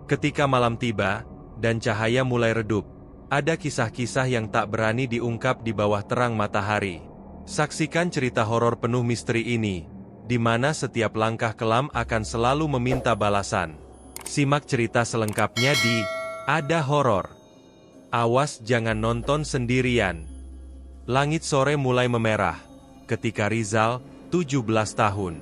Ketika malam tiba, dan cahaya mulai redup, ada kisah-kisah yang tak berani diungkap di bawah terang matahari. Saksikan cerita horor penuh misteri ini, di mana setiap langkah kelam akan selalu meminta balasan. Simak cerita selengkapnya di Ada Horor. Awas jangan nonton sendirian. Langit sore mulai memerah, ketika Rizal, 17 tahun,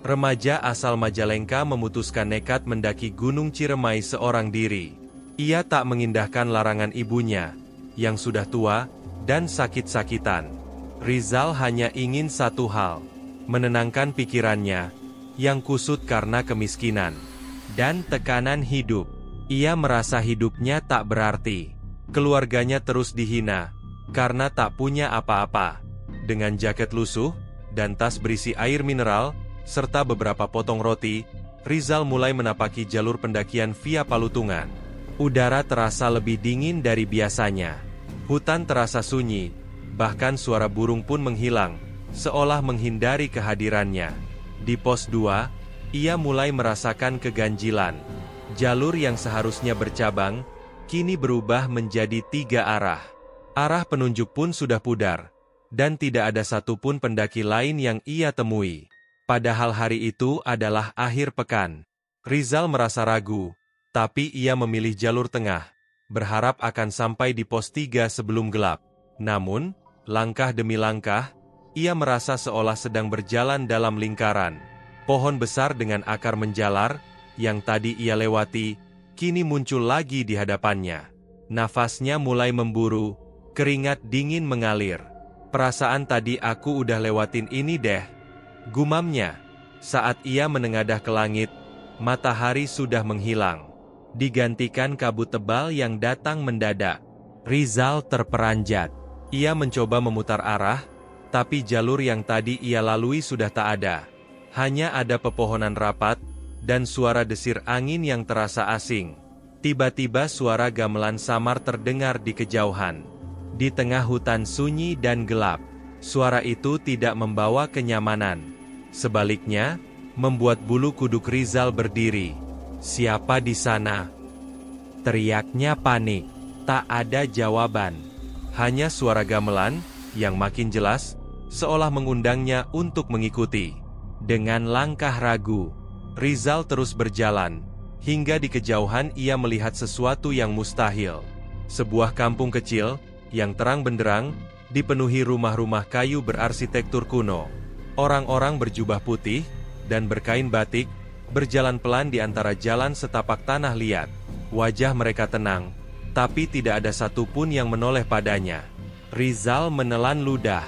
remaja asal Majalengka memutuskan nekat mendaki Gunung Ciremai seorang diri. Ia tak mengindahkan larangan ibunya, yang sudah tua, dan sakit-sakitan. Rizal hanya ingin satu hal, menenangkan pikirannya, yang kusut karena kemiskinan, dan tekanan hidup. Ia merasa hidupnya tak berarti. Keluarganya terus dihina, karena tak punya apa-apa. Dengan jaket lusuh, dan tas berisi air mineral, serta beberapa potong roti, Rizal mulai menapaki jalur pendakian via Palutungan. Udara terasa lebih dingin dari biasanya. Hutan terasa sunyi, bahkan suara burung pun menghilang, seolah menghindari kehadirannya. Di pos 2, ia mulai merasakan keganjilan. Jalur yang seharusnya bercabang, kini berubah menjadi 3 arah. Arah penunjuk pun sudah pudar, dan tidak ada satupun pendaki lain yang ia temui. Padahal hari itu adalah akhir pekan. Rizal merasa ragu, tapi ia memilih jalur tengah, berharap akan sampai di pos 3 sebelum gelap. Namun, langkah demi langkah, ia merasa seolah sedang berjalan dalam lingkaran. Pohon besar dengan akar menjalar, yang tadi ia lewati, kini muncul lagi di hadapannya. Nafasnya mulai memburu, keringat dingin mengalir. Perasaan tadi aku udah lewatin ini deh, gumamnya. Saat ia menengadah ke langit, matahari sudah menghilang, digantikan kabut tebal yang datang mendadak. Rizal terperanjat. Ia mencoba memutar arah, tapi jalur yang tadi ia lalui sudah tak ada. Hanya ada pepohonan rapat, dan suara desir angin yang terasa asing. Tiba-tiba suara gamelan samar terdengar di kejauhan. Di tengah hutan sunyi dan gelap, suara itu tidak membawa kenyamanan. Sebaliknya, membuat bulu kuduk Rizal berdiri. "Siapa di sana?" teriaknya panik. Tak ada jawaban. Hanya suara gamelan, yang makin jelas, seolah mengundangnya untuk mengikuti. Dengan langkah ragu, Rizal terus berjalan, hingga di kejauhan ia melihat sesuatu yang mustahil. Sebuah kampung kecil, yang terang benderang, dipenuhi rumah-rumah kayu berarsitektur kuno. Orang-orang berjubah putih, dan berkain batik, berjalan pelan di antara jalan setapak tanah liat. Wajah mereka tenang, tapi tidak ada satupun yang menoleh padanya. Rizal menelan ludah,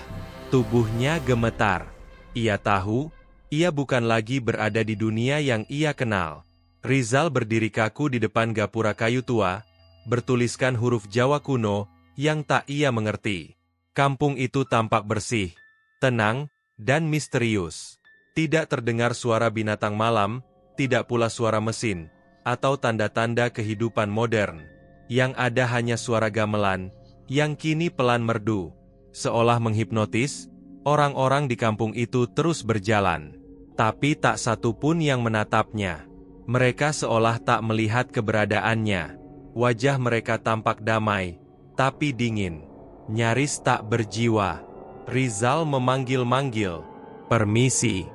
tubuhnya gemetar. Ia tahu, ia bukan lagi berada di dunia yang ia kenal. Rizal berdiri kaku di depan gapura kayu tua, bertuliskan huruf Jawa kuno, yang tak ia mengerti. Kampung itu tampak bersih, tenang, dan misterius. Tidak terdengar suara binatang malam, tidak pula suara mesin, atau tanda-tanda kehidupan modern. Yang ada hanya suara gamelan, yang kini pelan merdu. Seolah menghipnotis, orang-orang di kampung itu terus berjalan. Tapi tak satu pun yang menatapnya. Mereka seolah tak melihat keberadaannya. Wajah mereka tampak damai, tapi dingin, nyaris tak berjiwa. Rizal memanggil-manggil, "Permisi."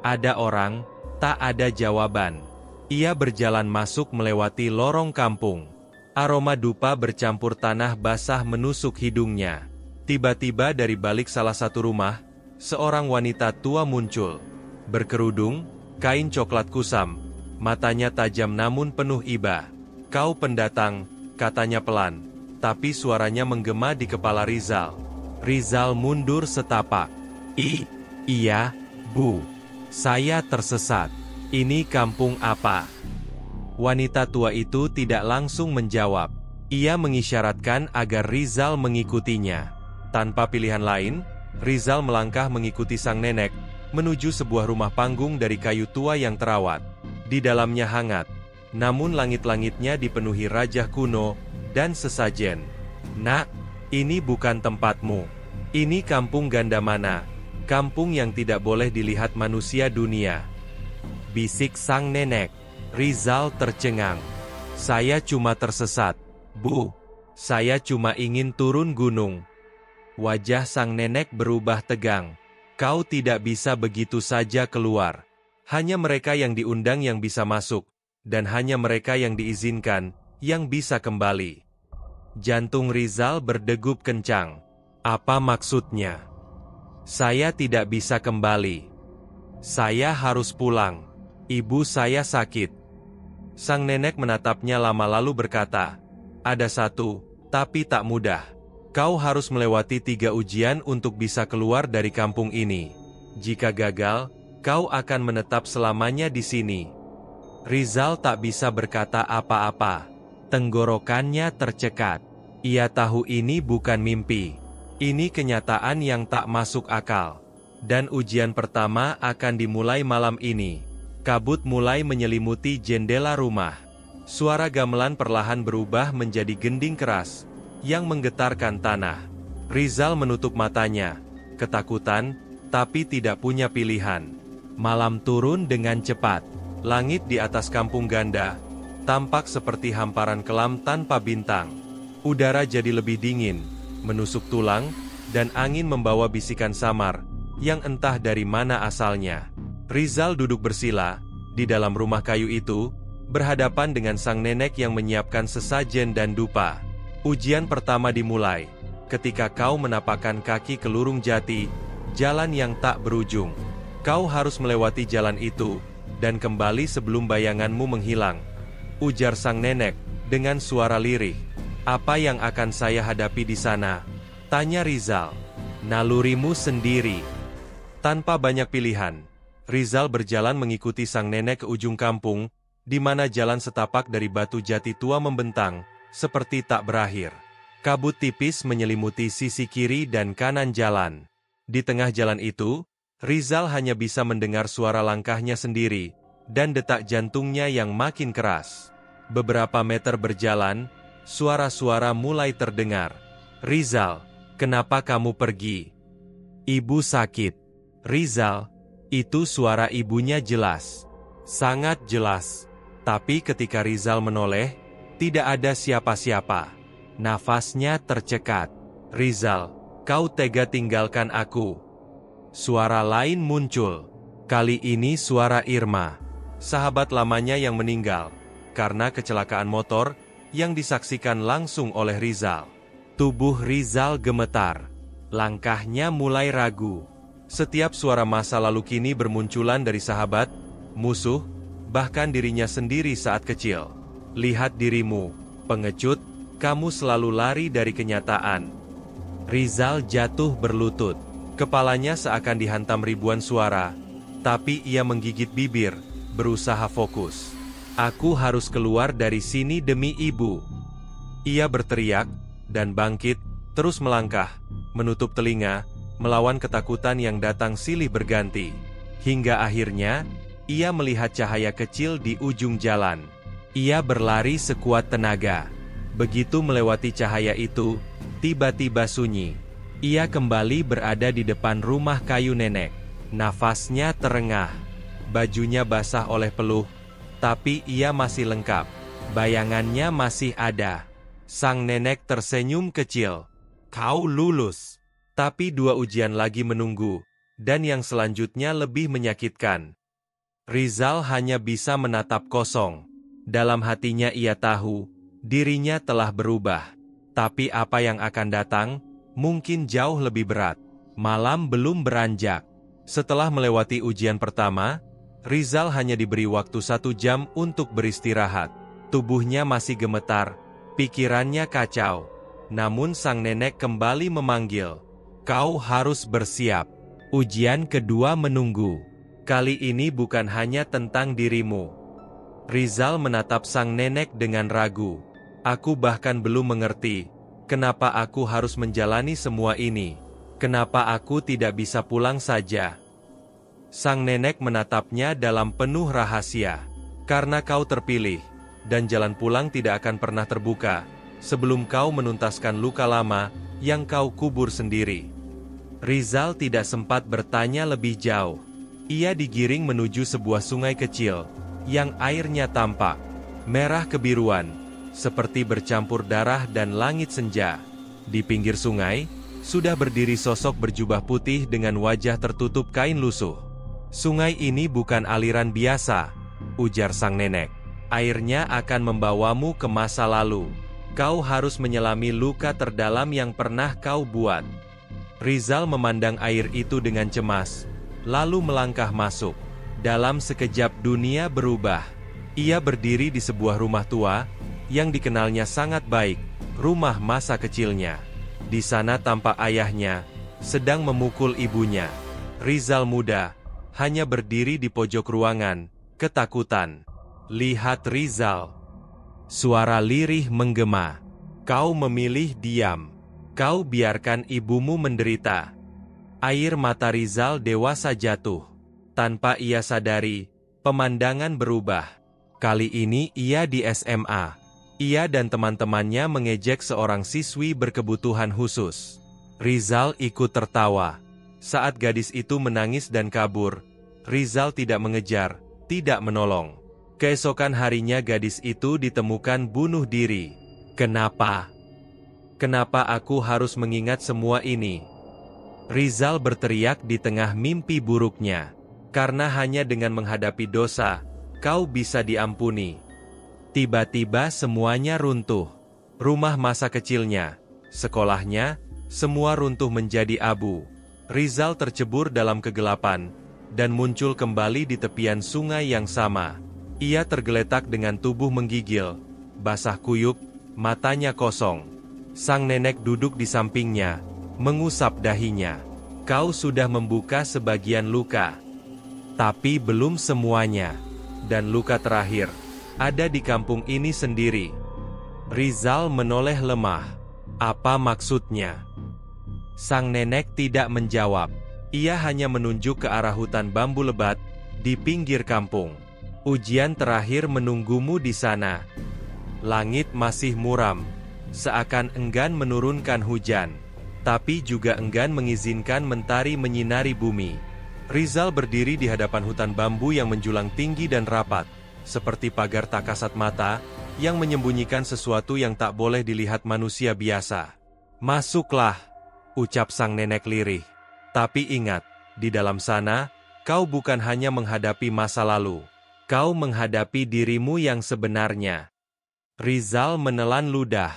Ada orang, tak ada jawaban. Ia berjalan masuk melewati lorong kampung. Aroma dupa bercampur tanah basah menusuk hidungnya. Tiba-tiba dari balik salah satu rumah, seorang wanita tua muncul. Berkerudung, kain coklat kusam, matanya tajam namun penuh iba. "Kau pendatang," katanya pelan, tapi suaranya menggema di kepala Rizal. Rizal mundur setapak. Iya, Bu. Saya tersesat. Ini kampung apa?" Wanita tua itu tidak langsung menjawab. Ia mengisyaratkan agar Rizal mengikutinya. Tanpa pilihan lain, Rizal melangkah mengikuti sang nenek, menuju sebuah rumah panggung dari kayu tua yang terawat. Di dalamnya hangat, namun langit-langitnya dipenuhi rajah kuno dan sesajen. "Nak, ini bukan tempatmu. Ini kampung Gandamana, kampung yang tidak boleh dilihat manusia dunia," bisik sang nenek. Rizal tercengang. Saya cuma tersesat, Bu. Saya cuma ingin turun gunung. Wajah sang nenek berubah tegang. Kau tidak bisa begitu saja keluar. Hanya mereka yang diundang yang bisa masuk, dan hanya mereka yang diizinkan, yang bisa kembali. Jantung Rizal berdegup kencang. Apa maksudnya? Saya tidak bisa kembali. Saya harus pulang. Ibu saya sakit. Sang nenek menatapnya lama lalu berkata, ada satu, tapi tak mudah. Kau harus melewati 3 ujian untuk bisa keluar dari kampung ini. Jika gagal, kau akan menetap selamanya di sini. Rizal tak bisa berkata apa-apa. Tenggorokannya tercekat. Ia tahu ini bukan mimpi. Ini kenyataan yang tak masuk akal. Dan ujian pertama akan dimulai malam ini. Kabut mulai menyelimuti jendela rumah. Suara gamelan perlahan berubah menjadi gending keras yang menggetarkan tanah. Rizal menutup matanya, ketakutan, tapi tidak punya pilihan. Malam turun dengan cepat. Langit di atas kampung Ganda tampak seperti hamparan kelam tanpa bintang. Udara jadi lebih dingin, menusuk tulang, dan angin membawa bisikan samar yang entah dari mana asalnya. Rizal duduk bersila di dalam rumah kayu itu, berhadapan dengan sang nenek yang menyiapkan sesajen dan dupa. Ujian pertama dimulai ketika kau menapakkan kaki ke Lurung Jati, jalan yang tak berujung. Kau harus melewati jalan itu dan kembali sebelum bayanganmu menghilang. Ujar sang nenek dengan suara lirih. Apa yang akan saya hadapi di sana? Tanya Rizal. Nalurimu sendiri. Tanpa banyak pilihan, Rizal berjalan mengikuti sang nenek ke ujung kampung, di mana jalan setapak dari batu jati tua membentang, seperti tak berakhir. Kabut tipis menyelimuti sisi kiri dan kanan jalan. Di tengah jalan itu, Rizal hanya bisa mendengar suara langkahnya sendiri, dan detak jantungnya yang makin keras. Beberapa meter berjalan, suara-suara mulai terdengar. Rizal, kenapa kamu pergi? Ibu sakit. Rizal, itu suara ibunya jelas. Sangat jelas. Tapi ketika Rizal menoleh, tidak ada siapa-siapa. Nafasnya tercekat. Rizal, kau tega tinggalkan aku. Suara lain muncul. Kali ini suara Irma, sahabat lamanya yang meninggal karena kecelakaan motor yang disaksikan langsung oleh Rizal. Tubuh Rizal gemetar. Langkahnya mulai ragu. Setiap suara masa lalu kini bermunculan dari sahabat, musuh, bahkan dirinya sendiri saat kecil. Lihat dirimu, pengecut, kamu selalu lari dari kenyataan. Rizal jatuh berlutut. Kepalanya seakan dihantam ribuan suara, tapi ia menggigit bibir, berusaha fokus. Aku harus keluar dari sini demi ibu. Ia berteriak, dan bangkit, terus melangkah, menutup telinga, melawan ketakutan yang datang silih berganti. Hingga akhirnya, ia melihat cahaya kecil di ujung jalan. Ia berlari sekuat tenaga. Begitu melewati cahaya itu, tiba-tiba sunyi. Ia kembali berada di depan rumah kayu nenek. Nafasnya terengah. Bajunya basah oleh peluh, tapi ia masih lengkap. Bayangannya masih ada. Sang nenek tersenyum kecil. Kau lulus. Tapi 2 ujian lagi menunggu, dan yang selanjutnya lebih menyakitkan. Rizal hanya bisa menatap kosong. Dalam hatinya ia tahu, dirinya telah berubah. Tapi apa yang akan datang, mungkin jauh lebih berat. Malam belum beranjak. Setelah melewati ujian pertama, Rizal hanya diberi waktu 1 jam untuk beristirahat. Tubuhnya masih gemetar, pikirannya kacau. Namun sang nenek kembali memanggil. Kau harus bersiap. Ujian kedua menunggu. Kali ini bukan hanya tentang dirimu. Rizal menatap sang nenek dengan ragu. Aku bahkan belum mengerti. Kenapa aku harus menjalani semua ini? Kenapa aku tidak bisa pulang saja? Sang nenek menatapnya dalam penuh rahasia. Karena kau terpilih, dan jalan pulang tidak akan pernah terbuka, sebelum kau menuntaskan luka lama, yang kau kubur sendiri. Rizal tidak sempat bertanya lebih jauh. Ia digiring menuju sebuah sungai kecil, yang airnya tampak. merah kebiruan, seperti bercampur darah dan langit senja. Di pinggir sungai, sudah berdiri sosok berjubah putih dengan wajah tertutup kain lusuh. "Sungai ini bukan aliran biasa," ujar sang nenek. "Airnya akan membawamu ke masa lalu. Kau harus menyelami luka terdalam yang pernah kau buat." Rizal memandang air itu dengan cemas, lalu melangkah masuk. Dalam sekejap dunia berubah. Ia berdiri di sebuah rumah tua, yang dikenalnya sangat baik, rumah masa kecilnya. Di sana tampak ayahnya, sedang memukul ibunya. Rizal muda, hanya berdiri di pojok ruangan, ketakutan. "Lihat Rizal." Suara lirih menggema. "Kau memilih diam. Kau biarkan ibumu menderita." Air mata Rizal dewasa jatuh. Tanpa ia sadari, pemandangan berubah. Kali ini ia di SMA. Ia dan teman-temannya mengejek seorang siswi berkebutuhan khusus. Rizal ikut tertawa. Saat gadis itu menangis dan kabur, Rizal tidak mengejar, tidak menolong. Keesokan harinya gadis itu ditemukan bunuh diri. "Kenapa? Kenapa aku harus mengingat semua ini?" Rizal berteriak di tengah mimpi buruknya. "Karena hanya dengan menghadapi dosa, kau bisa diampuni." Tiba-tiba semuanya runtuh. Rumah masa kecilnya, sekolahnya, semua runtuh menjadi abu. Rizal tercebur dalam kegelapan, dan muncul kembali di tepian sungai yang sama. Ia tergeletak dengan tubuh menggigil, basah kuyup, matanya kosong. Sang nenek duduk di sampingnya, mengusap dahinya. "Kau sudah membuka sebagian luka. Tapi belum semuanya. Dan luka terakhir ada di kampung ini sendiri." Rizal menoleh lemah. "Apa maksudnya?" Sang nenek tidak menjawab. Ia hanya menunjuk ke arah hutan bambu lebat di pinggir kampung. "Ujian terakhir menunggumu di sana." Langit masih muram, seakan enggan menurunkan hujan, tapi juga enggan mengizinkan mentari menyinari bumi. Rizal berdiri di hadapan hutan bambu yang menjulang tinggi dan rapat, seperti pagar tak kasat mata, yang menyembunyikan sesuatu yang tak boleh dilihat manusia biasa. "Masuklah," ucap sang nenek lirih. "Tapi ingat, di dalam sana, kau bukan hanya menghadapi masa lalu. Kau menghadapi dirimu yang sebenarnya." Rizal menelan ludah.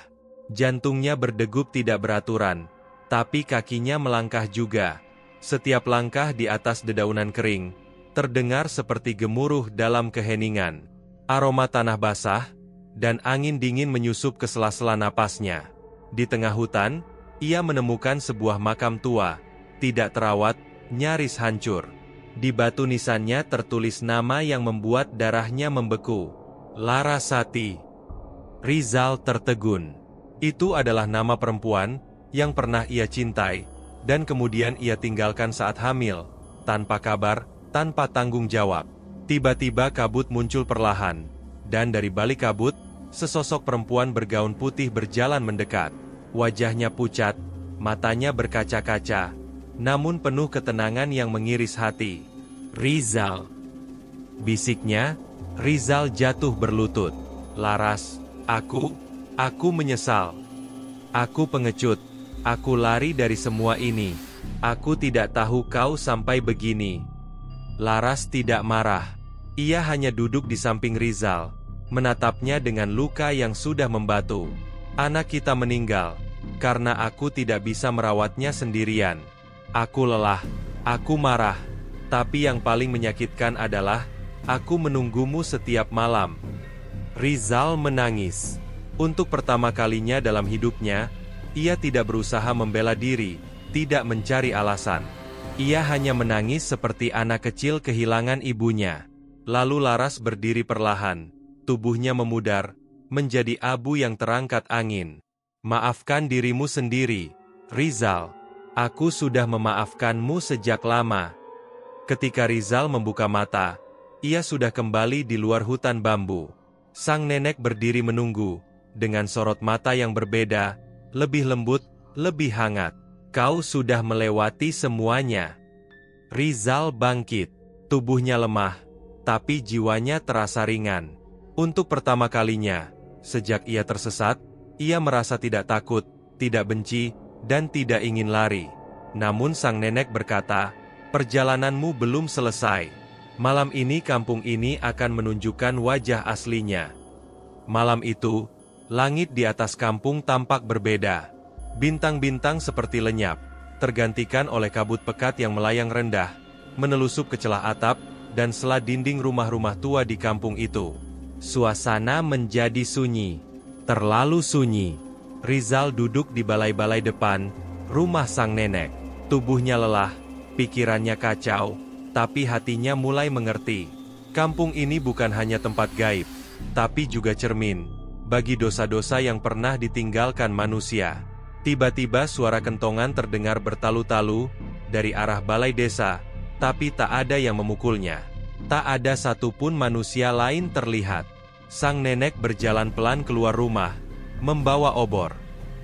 Jantungnya berdegup tidak beraturan, tapi kakinya melangkah juga. Setiap langkah di atas dedaunan kering, terdengar seperti gemuruh dalam keheningan. Aroma tanah basah, dan angin dingin menyusup ke sela-sela napasnya. Di tengah hutan, ia menemukan sebuah makam tua, tidak terawat, nyaris hancur. Di batu nisannya tertulis nama yang membuat darahnya membeku. Larasati. Rizal tertegun. Itu adalah nama perempuan yang pernah ia cintai, dan kemudian ia tinggalkan saat hamil, tanpa kabar, tanpa tanggung jawab. Tiba-tiba kabut muncul perlahan, dan dari balik kabut, sesosok perempuan bergaun putih berjalan mendekat. Wajahnya pucat, matanya berkaca-kaca, namun penuh ketenangan yang mengiris hati. "Rizal," bisiknya. Rizal jatuh berlutut. "Laras, aku menyesal. Aku pengecut. Aku lari dari semua ini. Aku tidak tahu kau sampai begini." Laras tidak marah. Ia hanya duduk di samping Rizal, menatapnya dengan luka yang sudah membatu. "Anak kita meninggal, karena aku tidak bisa merawatnya sendirian. Aku lelah, aku marah, tapi yang paling menyakitkan adalah, aku menunggumu setiap malam." Rizal menangis. Untuk pertama kalinya dalam hidupnya, ia tidak berusaha membela diri, tidak mencari alasan. Ia hanya menangis seperti anak kecil kehilangan ibunya. Lalu Laras berdiri perlahan, tubuhnya memudar, menjadi abu yang terangkat angin. "Maafkan dirimu sendiri, Rizal. Aku sudah memaafkanmu sejak lama." Ketika Rizal membuka mata, ia sudah kembali di luar hutan bambu. Sang nenek berdiri menunggu, dengan sorot mata yang berbeda, lebih lembut, lebih hangat. "Kau sudah melewati semuanya." Rizal bangkit. Tubuhnya lemah, tapi jiwanya terasa ringan. Untuk pertama kalinya, sejak ia tersesat, ia merasa tidak takut, tidak benci, dan tidak ingin lari. Namun sang nenek berkata, "Perjalananmu belum selesai. Malam ini kampung ini akan menunjukkan wajah aslinya." Malam itu, langit di atas kampung tampak berbeda. Bintang-bintang seperti lenyap, tergantikan oleh kabut pekat yang melayang rendah, menelusup ke celah atap, dan sela dinding rumah-rumah tua di kampung itu. Suasana menjadi sunyi, terlalu sunyi. Rizal duduk di balai-balai depan rumah sang nenek. Tubuhnya lelah, pikirannya kacau, tapi hatinya mulai mengerti. Kampung ini bukan hanya tempat gaib, tapi juga cermin bagi dosa-dosa yang pernah ditinggalkan manusia. Tiba-tiba suara kentongan terdengar bertalu-talu dari arah balai desa, tapi tak ada yang memukulnya. Tak ada satupun manusia lain terlihat. Sang nenek berjalan pelan keluar rumah, membawa obor.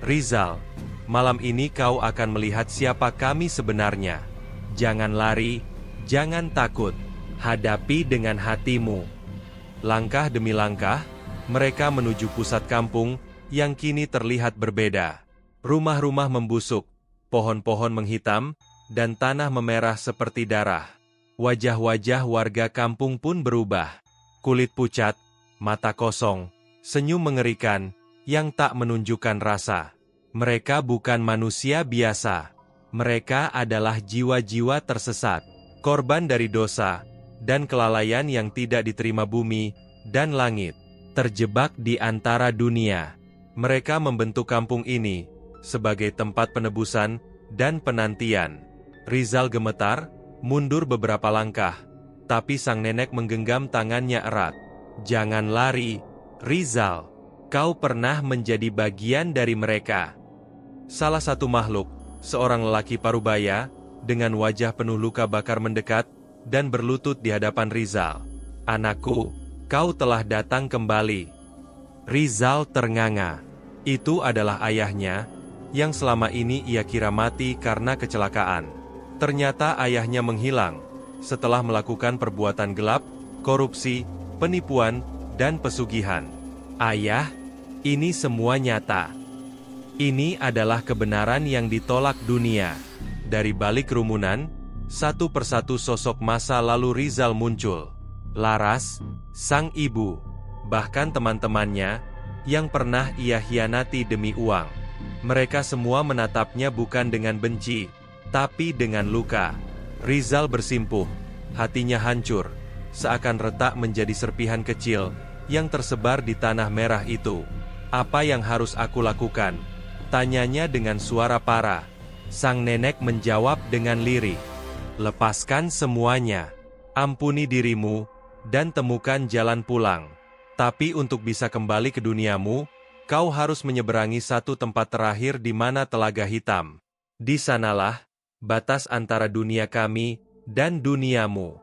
"Rizal, malam ini kau akan melihat siapa kami sebenarnya. Jangan lari, jangan takut, hadapi dengan hatimu." Langkah demi langkah, mereka menuju pusat kampung yang kini terlihat berbeda. Rumah-rumah membusuk, pohon-pohon menghitam, dan tanah memerah seperti darah. Wajah-wajah warga kampung pun berubah. Kulit pucat, mata kosong, senyum mengerikan, yang tak menunjukkan rasa. Mereka bukan manusia biasa. Mereka adalah jiwa-jiwa tersesat, korban dari dosa dan kelalaian yang tidak diterima bumi dan langit. Terjebak di antara dunia, mereka membentuk kampung ini sebagai tempat penebusan dan penantian. Rizal gemetar, mundur beberapa langkah, tapi sang nenek menggenggam tangannya erat. "Jangan lari, Rizal. Kau pernah menjadi bagian dari mereka." Salah satu makhluk, seorang lelaki parubaya, dengan wajah penuh luka bakar mendekat, dan berlutut di hadapan Rizal. "Anakku, kau telah datang kembali." Rizal ternganga. Itu adalah ayahnya, yang selama ini ia kira mati karena kecelakaan. Ternyata ayahnya menghilang setelah melakukan perbuatan gelap, korupsi, penipuan, dan pesugihan. "Ayah, ini semua nyata. Ini adalah kebenaran yang ditolak dunia." Dari balik kerumunan, satu persatu sosok masa lalu Rizal muncul. Laras, sang ibu, bahkan teman-temannya, yang pernah ia hianati demi uang. Mereka semua menatapnya bukan dengan benci, tapi dengan luka. Rizal bersimpuh, hatinya hancur, seakan retak menjadi serpihan kecil, yang tersebar di tanah merah itu. "Apa yang harus aku lakukan?" tanyanya dengan suara parah. Sang nenek menjawab dengan lirih, "Lepaskan semuanya, ampuni dirimu, dan temukan jalan pulang. Tapi untuk bisa kembali ke duniamu, kau harus menyeberangi satu tempat terakhir di mana Telaga Hitam. Di sanalah batas antara dunia kami dan duniamu."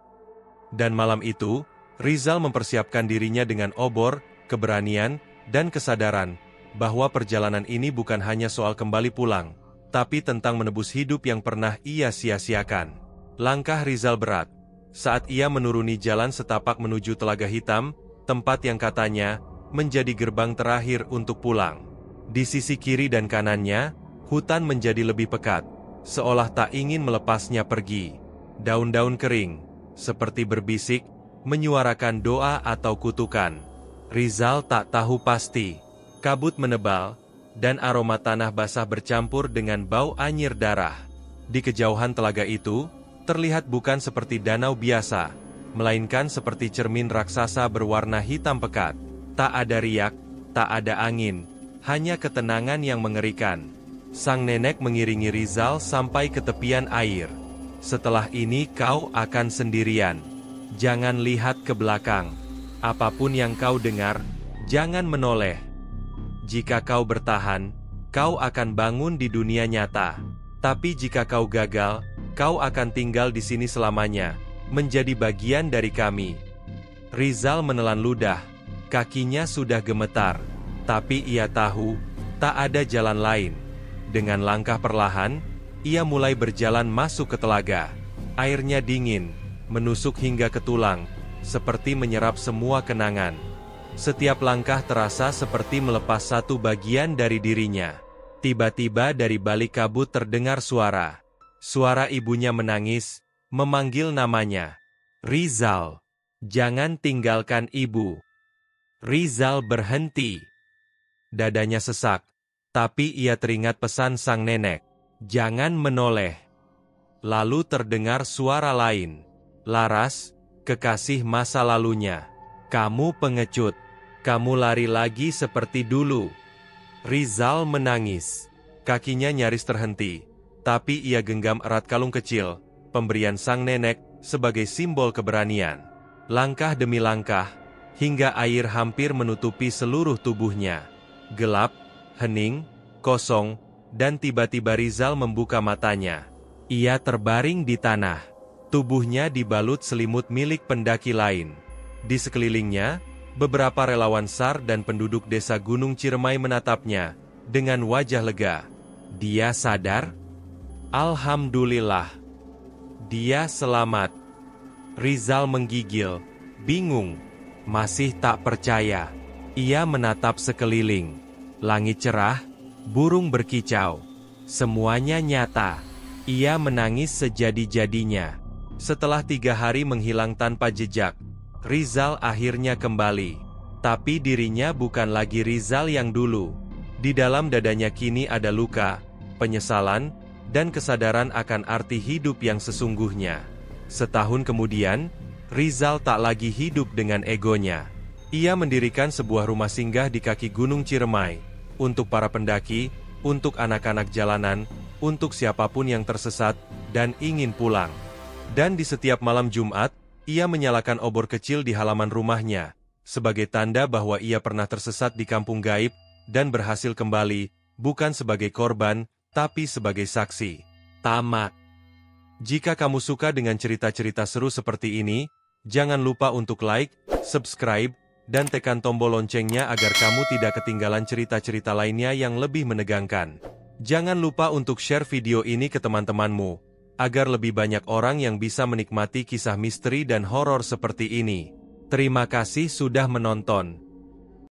Dan malam itu, Rizal mempersiapkan dirinya dengan obor, keberanian, dan kesadaran bahwa perjalanan ini bukan hanya soal kembali pulang, tapi tentang menebus hidup yang pernah ia sia-siakan. Langkah Rizal berat saat ia menuruni jalan setapak menuju Telaga Hitam, tempat yang katanya menjadi gerbang terakhir untuk pulang. Di sisi kiri dan kanannya, hutan menjadi lebih pekat, seolah tak ingin melepasnya pergi. Daun-daun kering, seperti berbisik, menyuarakan doa atau kutukan. Rizal tak tahu pasti. Kabut menebal, dan aroma tanah basah bercampur dengan bau anyir darah. Di kejauhan telaga itu, terlihat bukan seperti danau biasa, melainkan seperti cermin raksasa berwarna hitam pekat. Tak ada riak, tak ada angin, hanya ketenangan yang mengerikan. Sang nenek mengiringi Rizal sampai ke tepian air. "Setelah ini kau akan sendirian. Jangan lihat ke belakang. Apapun yang kau dengar, jangan menoleh. Jika kau bertahan, kau akan bangun di dunia nyata. Tapi jika kau gagal, kau akan tinggal di sini selamanya, menjadi bagian dari kami." Rizal menelan ludah. Kakinya sudah gemetar, tapi ia tahu tak ada jalan lain. Dengan langkah perlahan, ia mulai berjalan masuk ke telaga. Airnya dingin, menusuk hingga ke tulang, seperti menyerap semua kenangan. Setiap langkah terasa seperti melepas satu bagian dari dirinya. Tiba-tiba dari balik kabut terdengar suara. Suara ibunya menangis, memanggil namanya. Rizal, jangan tinggalkan ibu. Rizal berhenti. Dadanya sesak, tapi ia teringat pesan sang nenek. Jangan menoleh. Lalu terdengar suara lain. Laras, kekasih masa lalunya. Kamu pengecut. Kamu lari lagi seperti dulu. Rizal menangis. Kakinya nyaris terhenti. Tapi ia genggam erat kalung kecil, pemberian sang nenek, sebagai simbol keberanian. Langkah demi langkah, hingga air hampir menutupi seluruh tubuhnya. Gelap, hening, kosong, dan tiba-tiba Rizal membuka matanya. Ia terbaring di tanah. Tubuhnya dibalut selimut milik pendaki lain. Di sekelilingnya, beberapa relawan SAR dan penduduk desa Gunung Ciremai menatapnya, dengan wajah lega. Dia sadar? Alhamdulillah. Dia selamat. Rizal menggigil, bingung, masih tak percaya. Ia menatap sekeliling. Langit cerah, burung berkicau. Semuanya nyata. Ia menangis sejadi-jadinya. Setelah 3 hari menghilang tanpa jejak, Rizal akhirnya kembali. Tapi dirinya bukan lagi Rizal yang dulu. Di dalam dadanya kini ada luka, penyesalan, dan kesadaran akan arti hidup yang sesungguhnya. Setahun kemudian, Rizal tak lagi hidup dengan egonya. Ia mendirikan sebuah rumah singgah di kaki Gunung Ciremai, untuk para pendaki, untuk anak-anak jalanan, untuk siapapun yang tersesat, dan ingin pulang. Dan di setiap malam Jumat, ia menyalakan obor kecil di halaman rumahnya, sebagai tanda bahwa ia pernah tersesat di kampung gaib, dan berhasil kembali, bukan sebagai korban, tapi sebagai saksi. Tamat. Jika kamu suka dengan cerita-cerita seru seperti ini, jangan lupa untuk like, subscribe, dan tekan tombol loncengnya agar kamu tidak ketinggalan cerita-cerita lainnya yang lebih menegangkan. Jangan lupa untuk share video ini ke teman-temanmu, agar lebih banyak orang yang bisa menikmati kisah misteri dan horor seperti ini. Terima kasih sudah menonton.